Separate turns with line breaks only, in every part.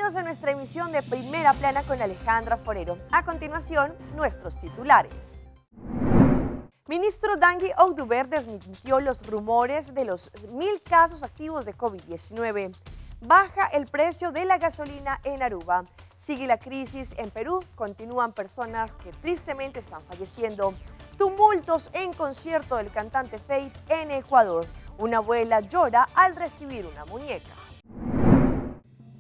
Bienvenidos a nuestra emisión de Primera Plana con Alejandra Forero. A continuación, nuestros titulares. Ministro Dangui Oduber desmintió los rumores de los 1.000 casos activos de COVID-19. Baja el precio de la gasolina en Aruba. Sigue la crisis en Perú. Continúan personas que tristemente están falleciendo. Tumultos en concierto del cantante Feid en Ecuador. Una abuela llora al recibir una muñeca.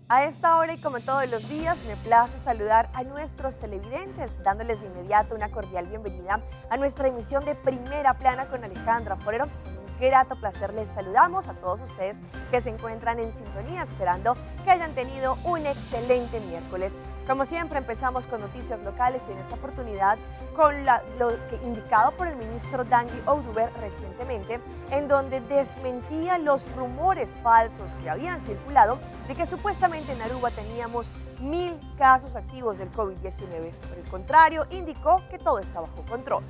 A esta hora y como todos los días, me place saludar a nuestros televidentes, dándoles de inmediato una cordial bienvenida a nuestra emisión de Primera Plana con Alejandra Forero. Un grato placer les saludamos a todos ustedes que se encuentran en sintonía, esperando que hayan tenido un excelente miércoles. Como siempre, empezamos con noticias locales y en esta oportunidad con lo que indicado por el ministro Dangui Oduber recientemente, en donde desmentía los rumores falsos que habían circulado de que supuestamente en Aruba teníamos 1.000 casos activos del COVID-19. Por el contrario, indicó que todo está bajo control.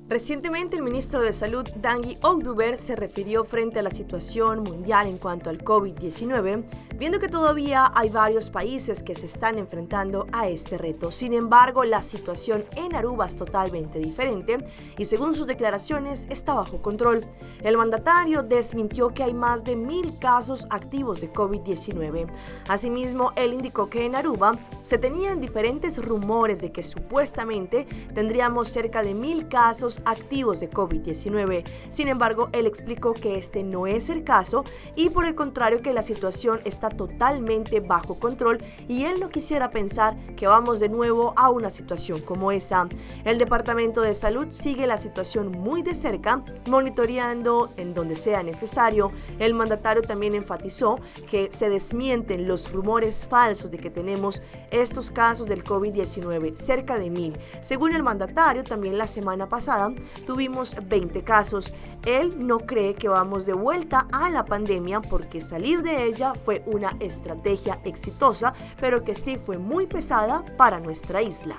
Recientemente, el ministro de Salud, Dangui Oduber, se refirió frente a la situación mundial en cuanto al COVID-19, viendo que todavía hay varios países que se están enfrentando a este reto. Sin embargo, la situación en Aruba es totalmente diferente y, según sus declaraciones, está bajo control. El mandatario desmintió que hay más de 1.000 casos activos de COVID-19. Asimismo, él indicó que en Aruba se tenían diferentes rumores de que supuestamente tendríamos cerca de 1.000 casos activos de COVID-19. Sin embargo, él explicó que este no es el caso y por el contrario que la situación está totalmente bajo control y él no quisiera pensar que vamos de nuevo a una situación como esa. El Departamento de Salud sigue la situación muy de cerca, monitoreando en donde sea necesario. El mandatario también enfatizó que se desmienten los rumores falsos de que tenemos estos casos del COVID-19, cerca de 1.000. Según el mandatario, también la semana pasada tuvimos 20 casos. Él no cree que vamos de vuelta a la pandemia porque salir de ella fue una estrategia exitosa, pero que sí fue muy pesada para nuestra isla.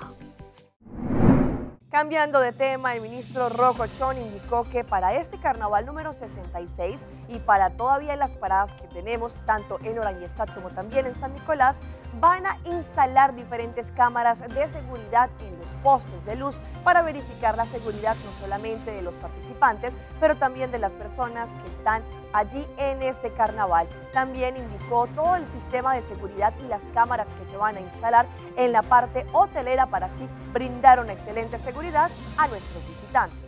Cambiando de tema, el ministro Rocochón indicó que para este carnaval número 66 y para todavía las paradas que tenemos tanto en Oranienstad como también en San Nicolás, van a instalar diferentes cámaras de seguridad en los postes de luz para verificar la seguridad no solamente de los participantes, pero también de las personas que están allí en este carnaval. También indicó todo el sistema de seguridad y las cámaras que se van a instalar en la parte hotelera para así brindar una excelente seguridad a nuestros visitantes.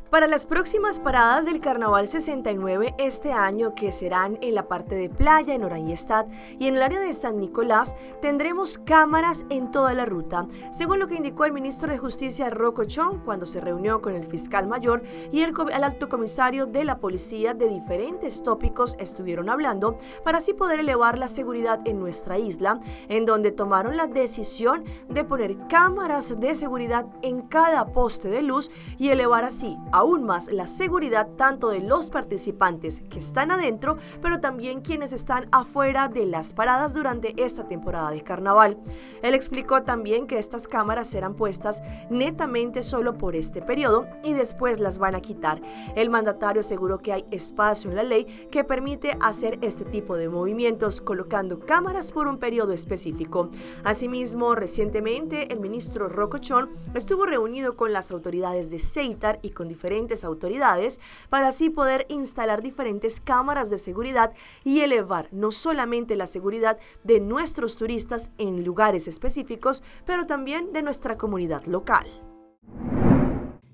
Para las próximas paradas del Carnaval 69 este año, que serán en la parte de playa en Oranienstad y en el área de San Nicolás, tendremos cámaras en toda la ruta, según lo que indicó el ministro de Justicia Rocochón cuando se reunió con el fiscal mayor y el alto comisario de la policía. De diferentes tópicos estuvieron hablando para así poder elevar la seguridad en nuestra isla, en donde tomaron la decisión de poner cámaras de seguridad en cada poste de luz y elevar así aún más la seguridad tanto de los participantes que están adentro, pero también quienes están afuera de las paradas durante esta temporada de carnaval. Él explicó también que estas cámaras serán puestas netamente solo por este periodo y después las van a quitar. El mandatario aseguró que hay espacio en la ley que permite hacer este tipo de movimientos, colocando cámaras por un periodo específico. Asimismo, recientemente el ministro Rocochón estuvo reunido con las autoridades de Ceitar y con diferentes autoridades para así poder instalar diferentes cámaras de seguridad y elevar no solamente la seguridad de nuestros turistas en lugares específicos, pero también de nuestra comunidad local.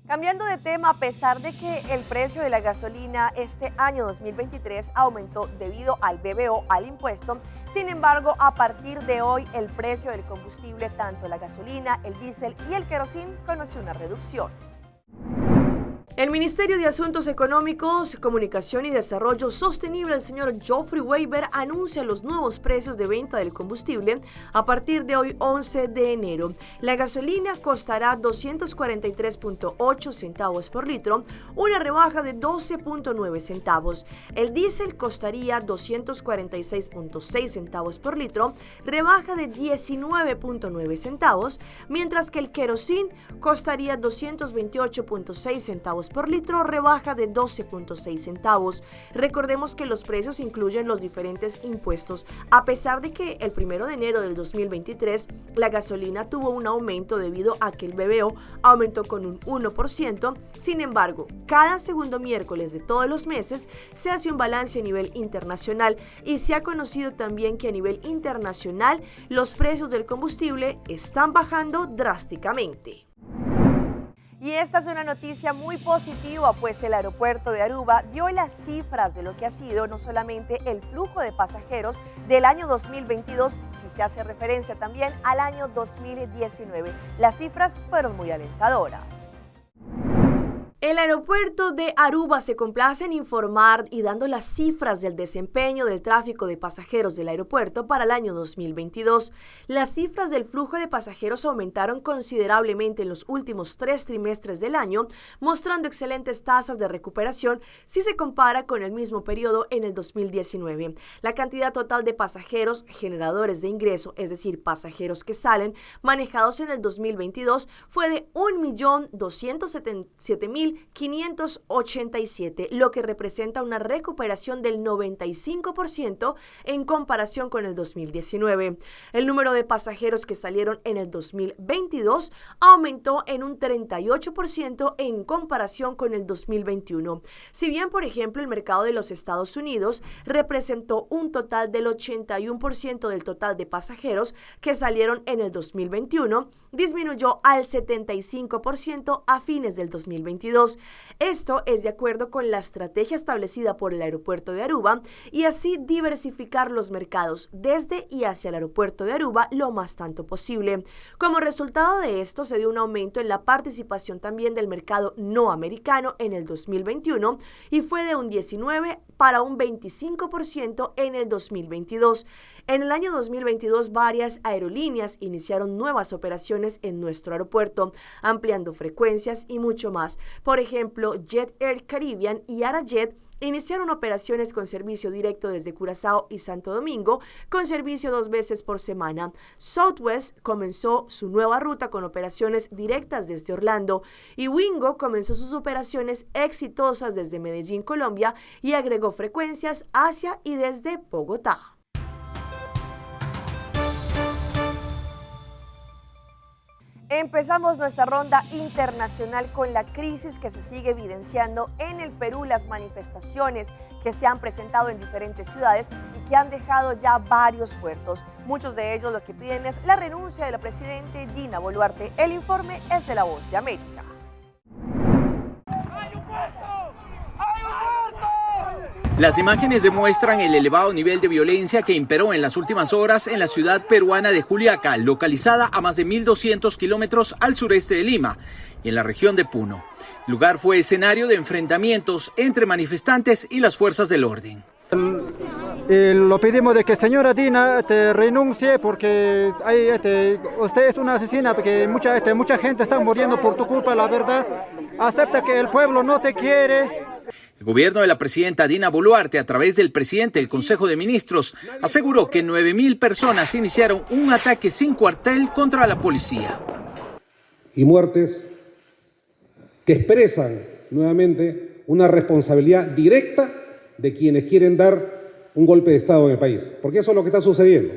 Cambiando de tema, a pesar de que el precio de la gasolina este año 2023 aumentó debido al BBO, al impuesto, sin embargo, a partir de hoy el precio del combustible, tanto la gasolina, el diésel y el querosín, conoció una reducción.
El Ministerio de Asuntos Económicos, Comunicación y Desarrollo Sostenible, el señor Geoffrey Weber, anuncia los nuevos precios de venta del combustible a partir de hoy 11 de enero. La gasolina costará 243.8 centavos por litro, una rebaja de 12.9 centavos. El diésel costaría 246.6 centavos por litro, rebaja de 19.9 centavos, mientras que el querosín costaría 228.6 centavos centavos por litro, rebaja de 12.6 centavos. Recordemos que los precios incluyen los diferentes impuestos, a pesar de que el 1 de enero del 2023 la gasolina tuvo un aumento debido a que el BBO aumentó con un 1%. Sin embargo, cada segundo miércoles de todos los meses se hace un balance a nivel internacional y se ha conocido también que a nivel internacional los precios del combustible están bajando drásticamente.
Y esta es una noticia muy positiva, pues el aeropuerto de Aruba dio las cifras de lo que ha sido no solamente el flujo de pasajeros del año 2022, si se hace referencia también al año 2019. Las cifras fueron muy alentadoras.
El aeropuerto de Aruba se complace en informar y dando las cifras del desempeño del tráfico de pasajeros del aeropuerto para el año 2022. Las cifras del flujo de pasajeros aumentaron considerablemente en los últimos 3 trimestres del año, mostrando excelentes tasas de recuperación si se compara con el mismo periodo en el 2019. La cantidad total de pasajeros generadores de ingreso, es decir, pasajeros que salen, manejados en el 2022 fue de 1.277.587, lo que representa una recuperación del 95% en comparación con el 2019. El número de pasajeros que salieron en el 2022 aumentó en un 38% en comparación con el 2021. Si bien, por ejemplo, el mercado de los Estados Unidos representó un total del 81% del total de pasajeros que salieron en el 2021, disminuyó al 75% a fines del 2022. Esto es de acuerdo con la estrategia establecida por el aeropuerto de Aruba y así diversificar los mercados desde y hacia el aeropuerto de Aruba lo más tanto posible. Como resultado de esto se dio un aumento en la participación también del mercado no americano en el 2021 y fue de un 19% para un 25% en el 2022. En el año 2022, varias aerolíneas iniciaron nuevas operaciones en nuestro aeropuerto, ampliando frecuencias y mucho más. Por ejemplo, Jet Air Caribbean y AraJet iniciaron operaciones con servicio directo desde Curazao y Santo Domingo, con servicio 2 veces por semana. Southwest comenzó su nueva ruta con operaciones directas desde Orlando y Wingo comenzó sus operaciones exitosas desde Medellín, Colombia, y agregó frecuencias hacia y desde Bogotá.
Empezamos nuestra ronda internacional con la crisis que se sigue evidenciando en el Perú, las manifestaciones que se han presentado en diferentes ciudades y que han dejado ya varios muertos. Muchos de ellos lo que piden es la renuncia de la presidenta Dina Boluarte. El informe es de La Voz de América.
Las imágenes demuestran el elevado nivel de violencia que imperó en las últimas horas en la ciudad peruana de Juliaca, localizada a más de 1.200 kilómetros al sureste de Lima y en la región de Puno. El lugar fue escenario de enfrentamientos entre manifestantes y las fuerzas del orden.
Lo pedimos de que señora Dina renuncie porque usted es una asesina, porque mucha gente está muriendo por tu culpa, la verdad. Acepta que el pueblo no te quiere.
El gobierno de la presidenta Dina Boluarte, a través del presidente del Consejo de Ministros, aseguró que 9.000 personas iniciaron un ataque sin cuartel contra la policía.
Y muertes que expresan nuevamente una responsabilidad directa de quienes quieren dar un golpe de Estado en el país, porque eso es lo que está sucediendo.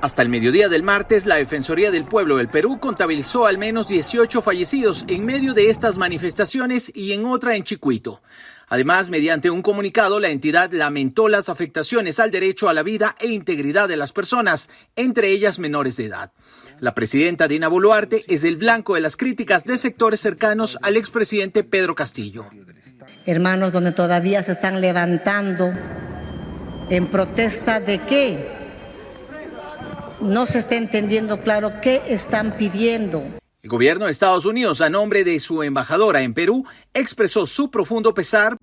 Hasta el mediodía del martes, la Defensoría del Pueblo del Perú contabilizó al menos 18 fallecidos en medio de estas manifestaciones y en otra en Chicuito. Además, mediante un comunicado, la entidad lamentó las afectaciones al derecho a la vida e integridad de las personas, entre ellas menores de edad. La presidenta Dina Boluarte es el blanco de las críticas de sectores cercanos al expresidente Pedro Castillo.
Hermanos, donde todavía se están levantando en protesta de qué. No se está entendiendo claro qué están pidiendo.
El gobierno de Estados Unidos, a nombre de su embajadora en Perú, expresó su profundo pesar.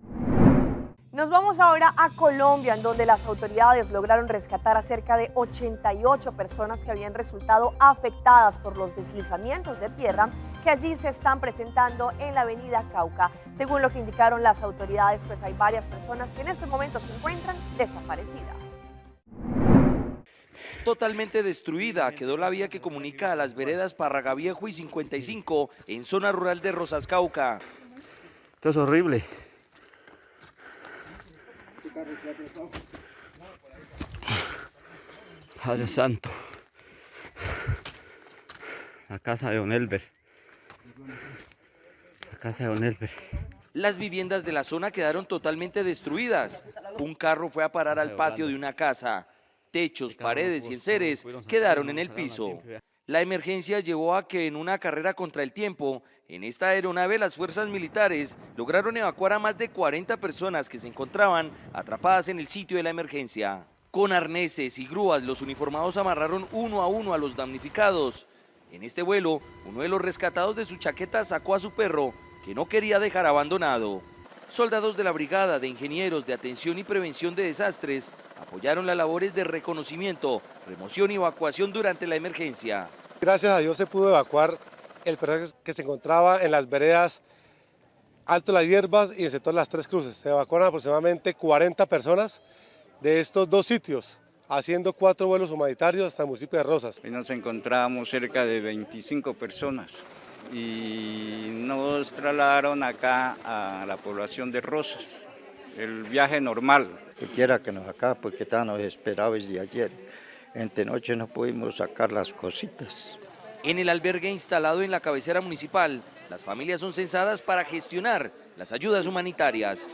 Nos vamos ahora a Colombia, en donde las autoridades lograron rescatar a cerca de 88 personas que habían resultado afectadas por los deslizamientos de tierra que allí se están presentando en la avenida Cauca. Según lo que indicaron las autoridades, pues hay varias personas que en este momento se encuentran desaparecidas.
Totalmente destruida quedó la vía que comunica a las veredas Parragaviejo y 55 en zona rural de Rosas Cauca.
Esto es horrible. Padre Santo. La casa de Don Elber. La casa de Don Elber.
Las viviendas de la zona quedaron totalmente destruidas. Un carro fue a parar al patio de una casa. Techos, paredes y enseres quedaron en el piso. La emergencia llevó a que en una carrera contra el tiempo, en esta aeronave las fuerzas militares lograron evacuar a más de 40 personas que se encontraban atrapadas en el sitio de la emergencia. Con arneses y grúas, los uniformados amarraron uno a uno a los damnificados. En este vuelo, uno de los rescatados de su chaqueta sacó a su perro, que no quería dejar abandonado. Soldados de la Brigada de Ingenieros de Atención y Prevención de Desastres apoyaron las labores de reconocimiento, remoción y evacuación durante la emergencia.
Gracias a Dios se pudo evacuar el personal que se encontraba en las veredas Alto Las Hierbas y el sector Las Tres Cruces. Se evacuaron aproximadamente 40 personas de estos dos sitios, haciendo 4 vuelos humanitarios hasta el municipio de Rosas.
Hoy nos encontramos cerca de 25 personas y nos trasladaron acá a la población de Rosas, el viaje normal.
Quiera que nos acá porque estábamos esperados desde ayer. Entre noche no pudimos sacar las cositas.
En el albergue instalado en la cabecera municipal, las familias son censadas para gestionar las ayudas humanitarias.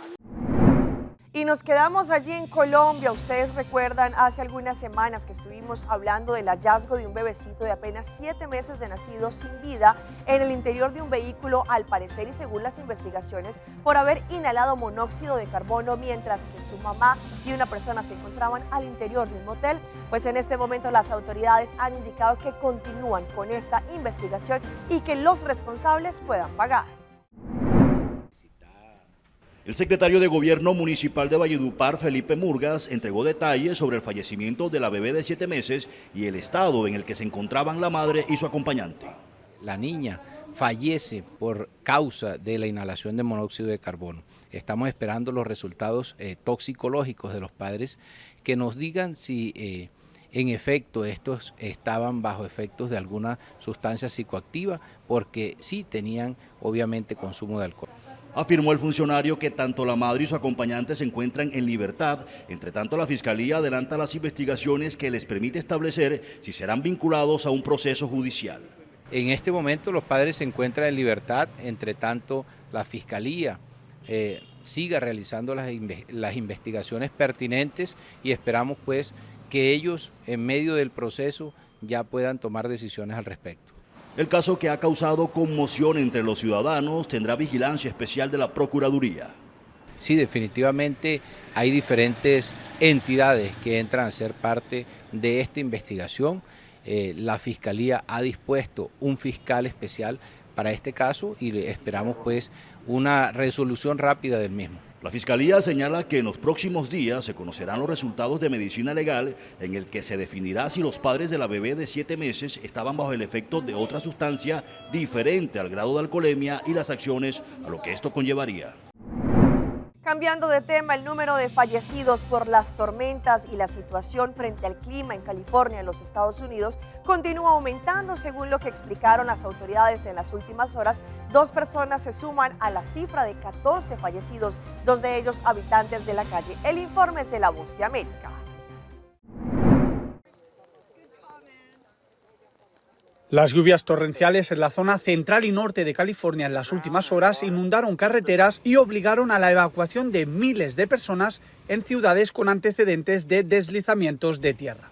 Y nos quedamos allí en Colombia. Ustedes recuerdan hace algunas semanas que estuvimos hablando del hallazgo de un bebecito de apenas 7 meses de nacido sin vida en el interior de un vehículo, al parecer y según las investigaciones, por haber inhalado monóxido de carbono mientras que su mamá y una persona se encontraban al interior de un motel. Pues en este momento las autoridades han indicado que continúan con esta investigación y que los responsables puedan pagar.
El secretario de Gobierno Municipal de Valledupar, Felipe Murgas, entregó detalles sobre el fallecimiento de la bebé de 7 meses y el estado en el que se encontraban la madre y su acompañante.
La niña fallece por causa de la inhalación de monóxido de carbono. Estamos esperando los resultados toxicológicos de los padres que nos digan si en efecto estos estaban bajo efectos de alguna sustancia psicoactiva, porque sí tenían obviamente consumo de alcohol.
Afirmó el funcionario que tanto la madre y su acompañante se encuentran en libertad. Entre tanto, la Fiscalía adelanta las investigaciones que les permite establecer si serán vinculados a un proceso judicial.
En este momento los padres se encuentran en libertad, entre tanto la Fiscalía siga realizando las investigaciones pertinentes y esperamos pues que ellos en medio del proceso ya puedan tomar decisiones al respecto.
El caso, que ha causado conmoción entre los ciudadanos, tendrá vigilancia especial de la Procuraduría.
Sí, definitivamente hay diferentes entidades que entran a ser parte de esta investigación. La Fiscalía ha dispuesto un fiscal especial para este caso y esperamos pues una resolución rápida del mismo.
La Fiscalía señala que en los próximos días se conocerán los resultados de medicina legal en el que se definirá si los padres de la bebé de 7 meses estaban bajo el efecto de otra sustancia diferente al grado de alcoholemia y las acciones a lo que esto conllevaría.
Cambiando de tema, el número de fallecidos por las tormentas y la situación frente al clima en California, en los Estados Unidos, continúa aumentando. Según lo que explicaron las autoridades en las últimas horas, 2 personas se suman a la cifra de 14 fallecidos, 2 de ellos habitantes de la calle. El informe es de La Voz de América.
Las lluvias torrenciales en la zona central y norte de California en las últimas horas inundaron carreteras y obligaron a la evacuación de miles de personas en ciudades con antecedentes de deslizamientos de tierra.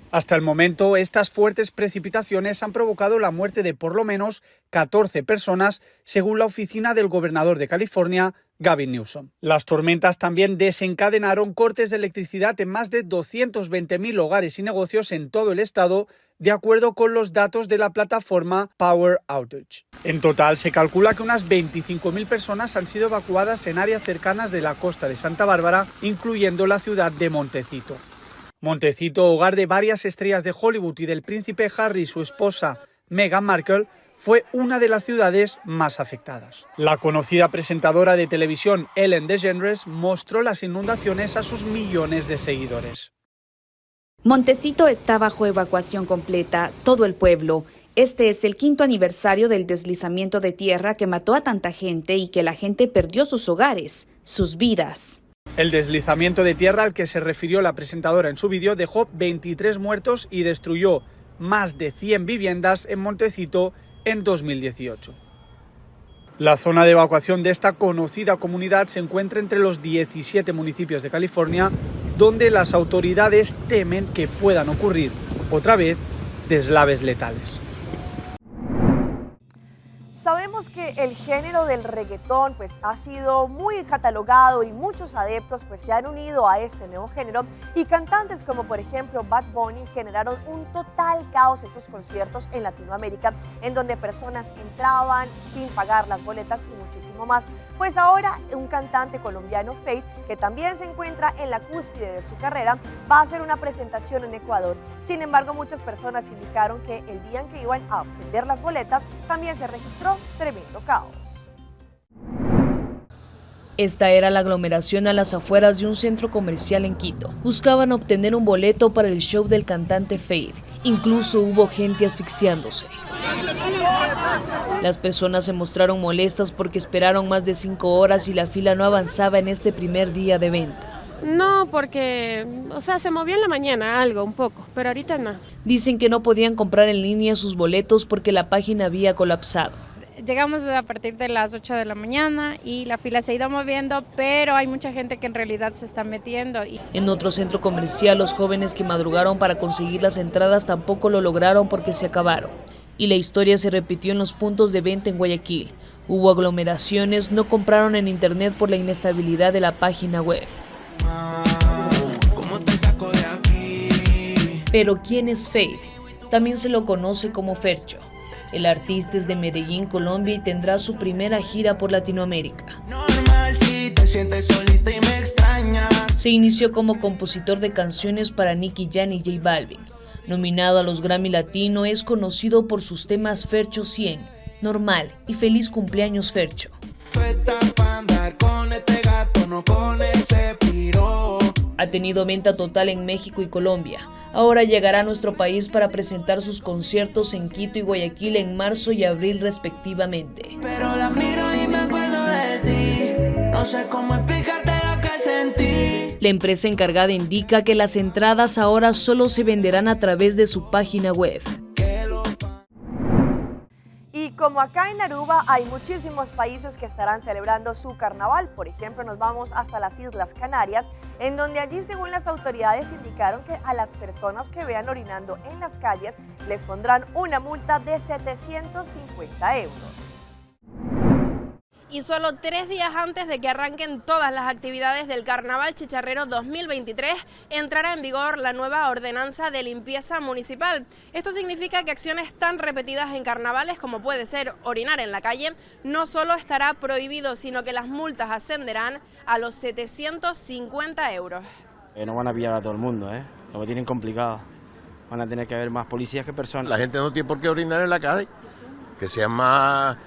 Hasta el momento, estas fuertes precipitaciones han provocado la muerte de por lo menos 14 personas, según la oficina del gobernador de California, Gavin Newsom. Las tormentas también desencadenaron cortes de electricidad en más de 220.000 hogares y negocios en todo el estado, de acuerdo con los datos de la plataforma Power Outage. En total, se calcula que unas 25.000 personas han sido evacuadas en áreas cercanas de la costa de Santa Bárbara, incluyendo la ciudad de Montecito. Montecito, hogar de varias estrellas de Hollywood y del príncipe Harry y su esposa Meghan Markle, fue una de las ciudades más afectadas. La conocida presentadora de televisión Ellen DeGeneres mostró las inundaciones a sus millones de seguidores.
Montecito está bajo evacuación completa, todo el pueblo Este es el 5º aniversario del deslizamiento de tierra que mató a tanta gente y que la gente perdió sus hogares, sus vidas.
El deslizamiento de tierra al que se refirió la presentadora en su vídeo dejó 23 muertos y destruyó más de 100 viviendas en Montecito en 2018. La zona de evacuación de esta conocida comunidad se encuentra entre los 17 municipios de California, donde las autoridades temen que puedan ocurrir otra vez deslaves letales.
Sabemos que el género del reggaetón ha sido muy catalogado y muchos adeptos se han unido a este nuevo género, y cantantes como por ejemplo Bad Bunny generaron un total caos estos conciertos en Latinoamérica, en donde personas entraban sin pagar las boletas y muchísimo más. Pues ahora un cantante colombiano, Feid, que también se encuentra en la cúspide de su carrera, va a hacer una presentación en Ecuador. Sin embargo, muchas personas indicaron que el día en que iban a vender las boletas también se registró tremendo caos.
Esta era la aglomeración a las afueras de un centro comercial en Quito. Buscaban obtener un boleto para el show del cantante Feid. Incluso hubo gente asfixiándose. Las personas se mostraron molestas porque esperaron más de 5 horas y la fila no avanzaba en este primer día de venta.
No, porque, se movió en la mañana algo, un poco, pero ahorita no.
Dicen que no podían comprar en línea sus boletos porque la página había colapsado.
Llegamos a partir de las 8 de la mañana y la fila se ha ido moviendo, pero hay mucha gente que en realidad se está metiendo.
En otro centro comercial, los jóvenes que madrugaron para conseguir las entradas tampoco lo lograron porque se acabaron. Y la historia se repitió en los puntos de venta en Guayaquil. Hubo aglomeraciones, no compraron en internet por la inestabilidad de la página web. Pero ¿quién es Feid? También se lo conoce como Fercho. El artista es de Medellín, Colombia, y tendrá su primera gira por Latinoamérica. Se inició como compositor de canciones para Nicky Jam y J Balvin. Nominado a los Grammy Latino, es conocido por sus temas Fercho 100, Normal y Feliz Cumpleaños Fercho. Ha tenido venta total en México y Colombia. Ahora llegará a nuestro país para presentar sus conciertos en Quito y Guayaquil en marzo y abril respectivamente.
Pero la miro y me acuerdo de ti. No sé cómo explicarte lo que sentí.
La empresa encargada indica que las entradas ahora solo se venderán a través de su página web.
Y como acá en Aruba hay muchísimos países que estarán celebrando su carnaval. Por ejemplo, nos vamos hasta las Islas Canarias, en donde allí, según las autoridades, indicaron que a las personas que vean orinando en las calles les pondrán una multa de 750 euros.
Y solo 3 días antes de que arranquen todas las actividades del Carnaval Chicharrero 2023, entrará en vigor la nueva ordenanza de limpieza municipal. Esto significa que acciones tan repetidas en carnavales como puede ser orinar en la calle, no solo estará prohibido, sino que las multas ascenderán a los 750 euros.
No van a pillar a todo el mundo, lo tienen complicado. Van a tener que haber más policías que personas.
La gente no tiene por qué orinar en la calle, que sea más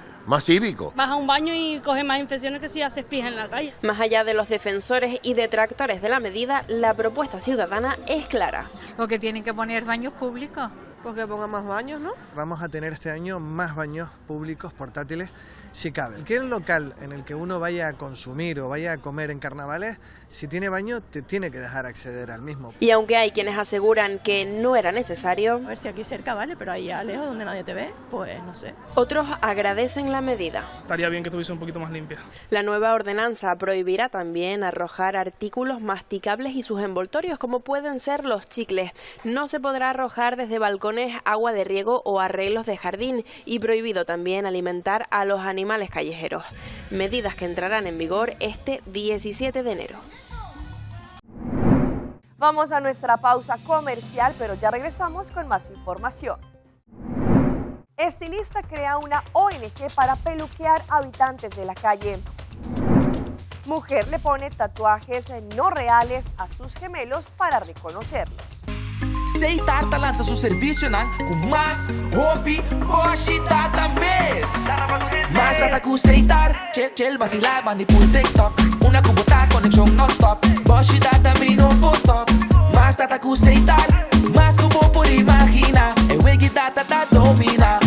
cívico.
Vas a un baño y coge más infecciones que si ya se fija en la calle.
Más allá de los defensores y detractores de la medida, la propuesta ciudadana es clara.
Lo que tienen que poner baños públicos.
Pues que pongan más baños, ¿no? Vamos a tener este año más baños públicos portátiles, si cabe. Cualquier local en el que uno vaya a consumir o vaya a comer en carnavales, si tiene baño, te tiene que dejar acceder al mismo.
Y aunque hay quienes aseguran que no era necesario,
a ver si aquí cerca vale, pero ahí lejos donde nadie te ve, pues no sé.
Otros agradecen la medida.
Estaría bien que estuviese un poquito más limpia.
La nueva ordenanza prohibirá también arrojar artículos masticables y sus envoltorios, como pueden ser los chicles. No se podrá arrojar desde balcones agua de riego o arreglos de jardín, y prohibido también alimentar a los animales callejeros. Medidas que entrarán en vigor este 17 de enero.
Vamos a nuestra pausa comercial, pero ya regresamos con más información. Estilista crea una ONG para peluquear habitantes de la calle. Mujer le pone tatuajes no reales a sus gemelos para reconocerlos.
Seitarta lança seu serviço com mais hobby, hoje data mês. Mais data com Seitar, chill vacilar, manipul TikTok. Una cubota conexão non-stop, hoje data me no post-stop. Mais data com Seitar, mais que o por imagina. É o que data da domina.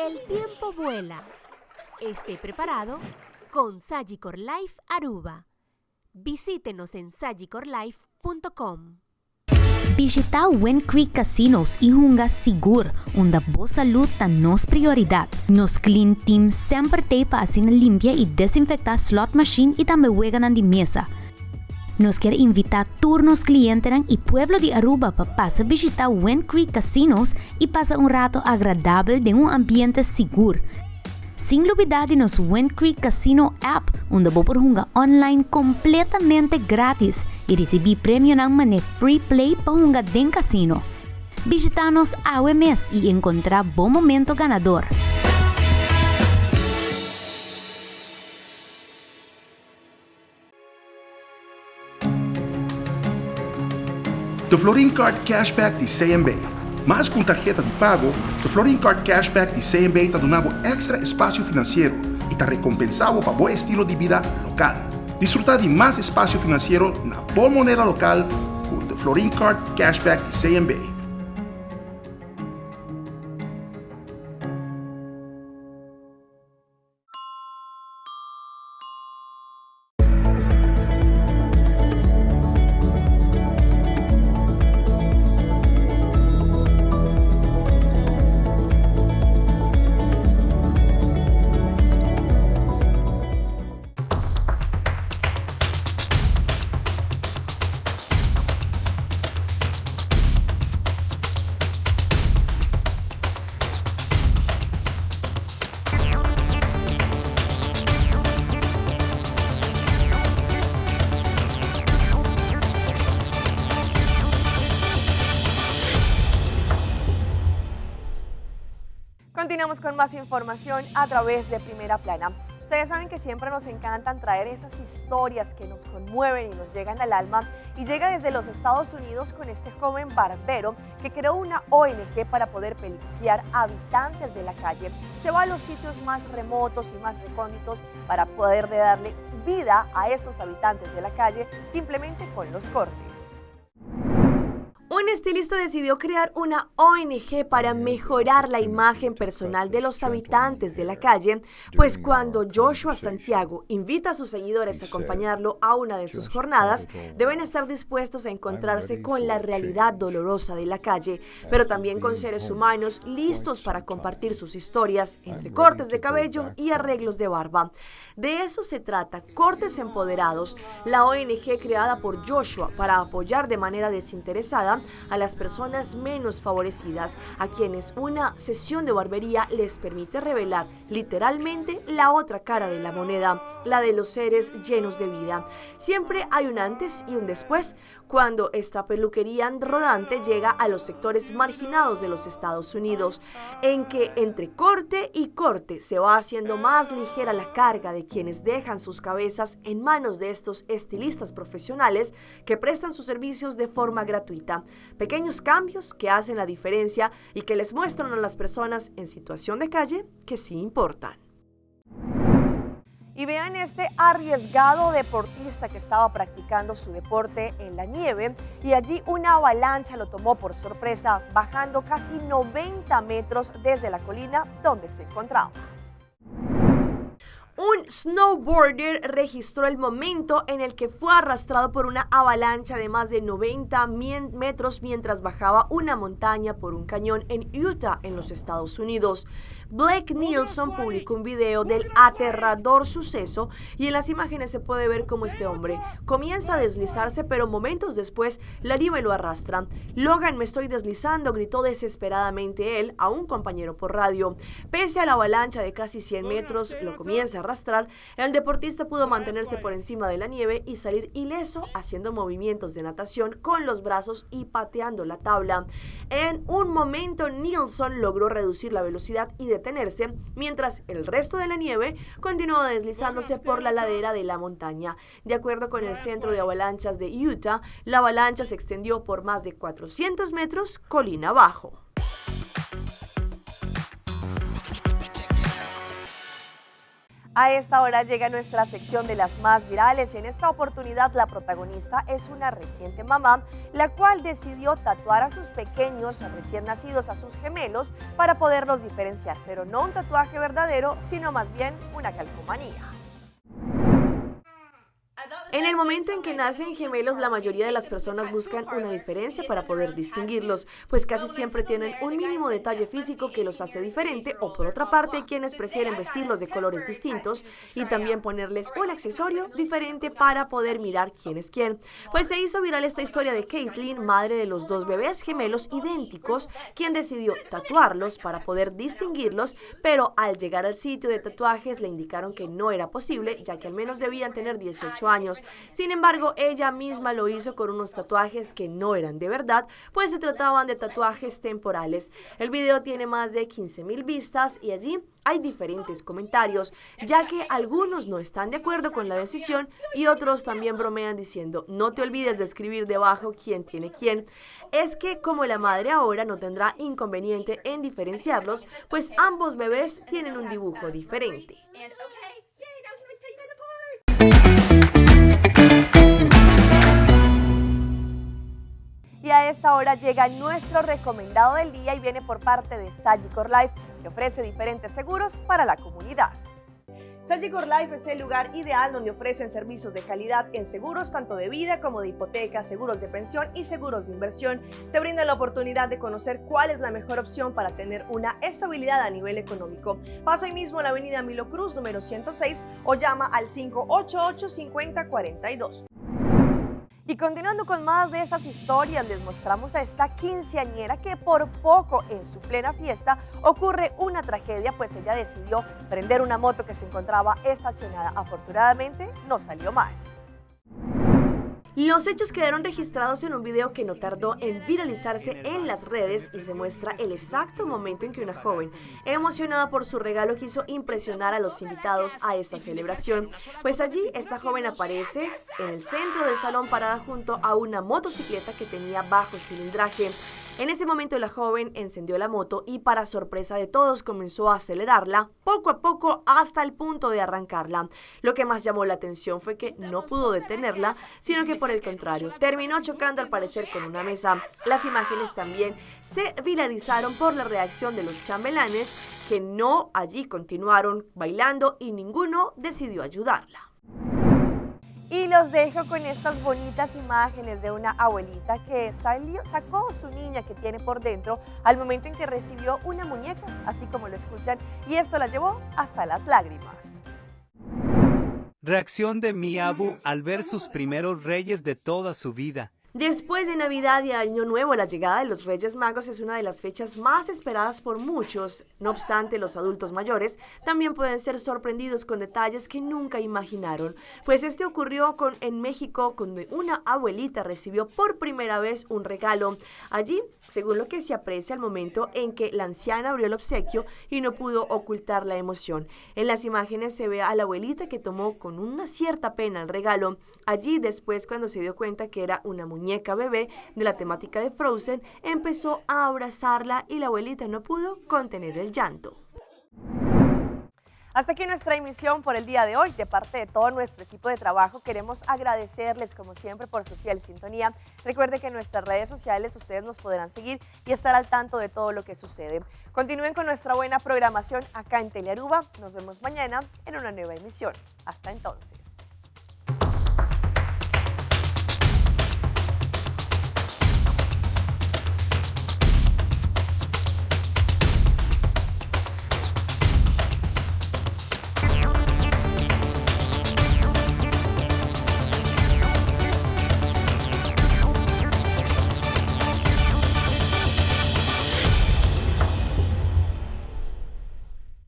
El tiempo vuela. Esté preparado con Sagicor Life Aruba. Visítenos en sagicorlife.com.
Visita Wind Creek Casinos e Hunga Sigur, onde a boa saúde é nossa prioridade. Nos Clean Team sempre tem para limpar e desinfectar slot machine e também juegan de mesa. Nos quer invitar turnos clientes e pueblo de Aruba para pasar visitar Wind Creek Casinos e passar rato agradável de ambiente seguro. Sin olvidar de nos Wind Creek Casino app, onde você pode jogar online completamente grátis e receber prêmio de free play para jogar dentro do casino. Visita-nos ao mês e encontrar bom momento ganador.
The Florin Card Cashback de CMB. Mais com tarjeta de pago, o Florin Card Cashback de CMB está dando extra espaço financeiro e está recompensado para bom estilo de vida local. Disfrutar de mais espaço financeiro na boa moneda local com o Florin Card Cashback de CMB.
Continuamos con más información a través de Primera Plana. Ustedes saben que siempre nos encantan traer esas historias que nos conmueven y nos llegan al alma, y llega desde los Estados Unidos con este joven barbero que creó una ONG para poder peluquear habitantes de la calle. Se va a los sitios más remotos y más recónditos para poder darle vida a estos habitantes de la calle simplemente con los cortes. Un estilista decidió crear una ONG para mejorar la imagen personal de los habitantes de la calle, pues cuando Joshua Santiago invita a sus seguidores a acompañarlo a una de sus jornadas, deben estar dispuestos a encontrarse con la realidad dolorosa de la calle, pero también con seres humanos listos para compartir sus historias entre cortes de cabello y arreglos de barba. De eso se trata Cortes Empoderados, la ONG creada por Joshua para apoyar de manera desinteresada a las personas menos favorecidas, a quienes una sesión de barbería les permite revelar literalmente la otra cara de la moneda, la de los seres llenos de vida. Siempre hay un antes y un después cuando esta peluquería rodante llega a los sectores marginados de los Estados Unidos, en que entre corte y corte se va haciendo más ligera la carga de quienes dejan sus cabezas en manos de estos estilistas profesionales que prestan sus servicios de forma gratuita. Pequeños cambios que hacen la diferencia y que les muestran a las personas en situación de calle que sí importan. Y vean este arriesgado deportista que estaba practicando su deporte en la nieve, y allí una avalancha lo tomó por sorpresa, bajando casi 90 metros desde la colina donde se encontraba. Un snowboarder registró el momento en el que fue arrastrado por una avalancha de más de 90 metros mientras bajaba una montaña por un cañón en Utah, en los Estados Unidos. Blake Nielsen publicó un video del aterrador suceso, y en las imágenes se puede ver cómo este hombre comienza a deslizarse, pero momentos después la nieve lo arrastra. «Logan, me estoy deslizando», gritó desesperadamente él a un compañero por radio. Pese a la avalancha de casi 100 metros, lo comienza a arrastrar, el deportista pudo mantenerse por encima de la nieve y salir ileso, haciendo movimientos de natación con los brazos y pateando la tabla. En un momento, Nielsen logró reducir la velocidad y detenerse, mientras el resto de la nieve continuó deslizándose por la ladera de la montaña. De acuerdo con el Centro de Avalanchas de Utah, la avalancha se extendió por más de 400 metros colina abajo. A esta hora llega nuestra sección de las más virales y en esta oportunidad la protagonista es una reciente mamá, la cual decidió tatuar a sus pequeños recién nacidos, a sus gemelos, para poderlos diferenciar, pero no un tatuaje verdadero, sino más bien una calcomanía. En el momento en que nacen gemelos, la mayoría de las personas buscan una diferencia para poder distinguirlos, pues casi siempre tienen un mínimo detalle físico que los hace diferente, o por otra parte, hay quienes prefieren vestirlos de colores distintos y también ponerles un accesorio diferente para poder mirar quién es quién. Pues se hizo viral esta historia de Caitlyn, madre de los dos bebés gemelos idénticos, quien decidió tatuarlos para poder distinguirlos, pero al llegar al sitio de tatuajes le indicaron que no era posible, ya que al menos debían tener 18 años. Sin embargo, ella misma lo hizo con unos tatuajes que no eran de verdad, pues se trataban de tatuajes temporales. El video tiene más de 15,000 vistas y allí hay diferentes comentarios, ya que algunos no están de acuerdo con la decisión y otros también bromean diciendo: no te olvides de escribir debajo quién tiene quién. Es que como la madre ahora no tendrá inconveniente en diferenciarlos, pues ambos bebés tienen un dibujo diferente. Y a esta hora llega nuestro recomendado del día y viene por parte de Sagicor Life, que ofrece diferentes seguros para la comunidad. Sagicor Life es el lugar ideal donde ofrecen servicios de calidad en seguros tanto de vida como de hipoteca, seguros de pensión y seguros de inversión. Te brindan la oportunidad de conocer cuál es la mejor opción para tener una estabilidad a nivel económico. Pasa hoy mismo a la avenida Milo Cruz, número 106, o llama al 588-5042. Y continuando con más de estas historias, les mostramos a esta quinceañera que por poco en su plena fiesta ocurre una tragedia, pues ella decidió prender una moto que se encontraba estacionada. Afortunadamente no salió mal. Los hechos quedaron registrados en un video que no tardó en viralizarse en las redes y se muestra el exacto momento en que una joven, emocionada por su regalo, quiso impresionar a los invitados a esta celebración. Pues allí esta joven aparece en el centro del salón parada junto a una motocicleta que tenía bajo cilindraje. En ese momento la joven encendió la moto y para sorpresa de todos comenzó a acelerarla poco a poco hasta el punto de arrancarla. Lo que más llamó la atención fue que no pudo detenerla, sino que por el contrario, terminó chocando al parecer con una mesa. Las imágenes también se viralizaron por la reacción de los chambelanes, que no allí continuaron bailando y ninguno decidió ayudarla. Y los dejo con estas bonitas imágenes de una abuelita que sacó a su niña que tiene por dentro al momento en que recibió una muñeca, así como lo escuchan, y esto la llevó hasta las lágrimas.
Reacción de mi abu al ver sus primeros reyes de toda su vida.
Después de Navidad y Año Nuevo, la llegada de los Reyes Magos es una de las fechas más esperadas por muchos. No obstante, los adultos mayores también pueden ser sorprendidos con detalles que nunca imaginaron. Pues este ocurrió en México, donde una abuelita recibió por primera vez un regalo. Allí, según lo que se aprecia al momento en que la anciana abrió el obsequio y no pudo ocultar la emoción. En las imágenes se ve a la abuelita que tomó con una cierta pena el regalo. Allí, después, cuando se dio cuenta que era una muñeca bebé de la temática de Frozen, empezó a abrazarla y la abuelita no pudo contener el llanto. Hasta aquí nuestra emisión por el día de hoy. De parte de todo nuestro equipo de trabajo queremos agradecerles como siempre por su fiel sintonía. Recuerde que en nuestras redes sociales ustedes nos podrán seguir y estar al tanto de todo lo que sucede. Continúen con nuestra buena programación acá en Telearuba. Nos vemos mañana en una nueva emisión. Hasta entonces.